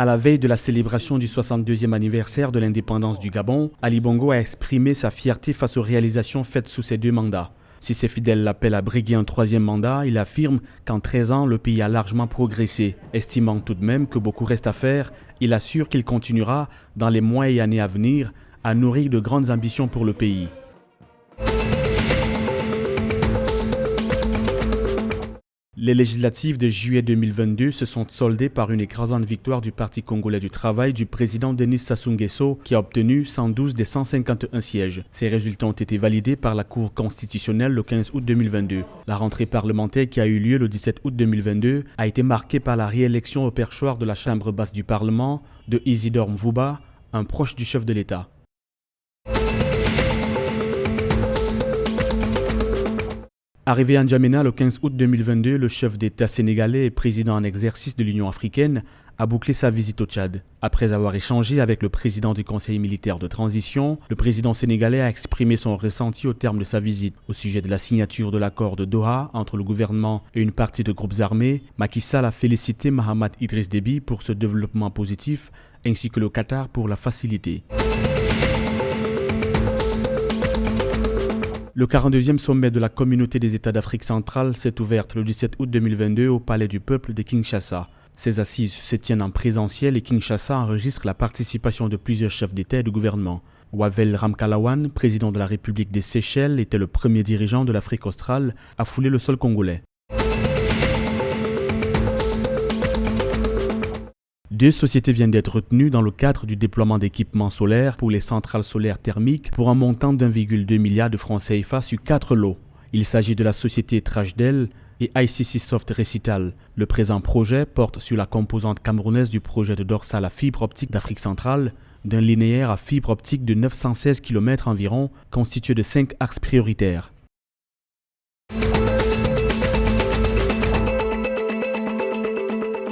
À la veille de la célébration du 62e anniversaire de l'indépendance du Gabon, Ali Bongo a exprimé sa fierté face aux réalisations faites sous ses 2 mandats. Si ses fidèles l'appellent à briguer un 3e mandat, il affirme qu'en 13 ans, le pays a largement progressé. Estimant tout de même que beaucoup reste à faire, il assure qu'il continuera, dans les mois et années à venir, à nourrir de grandes ambitions pour le pays. Les législatives de juillet 2022 se sont soldées par une écrasante victoire du Parti congolais du travail du président Denis Sassou Nguesso qui a obtenu 112 des 151 sièges. Ces résultats ont été validés par la Cour constitutionnelle le 15 août 2022. La rentrée parlementaire qui a eu lieu le 17 août 2022 a été marquée par la réélection au perchoir de la Chambre basse du Parlement de Isidore Mvouba, un proche du chef de l'État. Arrivé à N'Djamena le 15 août 2022, le chef d'État sénégalais et président en exercice de l'Union africaine a bouclé sa visite au Tchad. Après avoir échangé avec le président du Conseil militaire de transition, le président sénégalais a exprimé son ressenti au terme de sa visite. Au sujet de la signature de l'accord de Doha entre le gouvernement et une partie de groupes armés, Macky Sall a félicité Mahamat Idriss Déby pour ce développement positif ainsi que le Qatar pour la faciliter. Le 42e sommet de la Communauté des États d'Afrique centrale s'est ouvert le 17 août 2022 au Palais du Peuple de Kinshasa. Ces assises se tiennent en présentiel et Kinshasa enregistre la participation de plusieurs chefs d'État et de gouvernement. Wavel Ramkalawan, président de la République des Seychelles, était le premier dirigeant de l'Afrique australe à fouler le sol congolais. 2 sociétés viennent d'être retenues dans le cadre du déploiement d'équipements solaires pour les centrales solaires thermiques pour un montant d'1,2 milliard de francs CFA sur 4 lots. Il s'agit de la société Trashdel et ICC Soft Recital. Le présent projet porte sur la composante camerounaise du projet de dorsale à fibre optique d'Afrique centrale, d'un linéaire à fibre optique de 916 km environ, constitué de 5 axes prioritaires.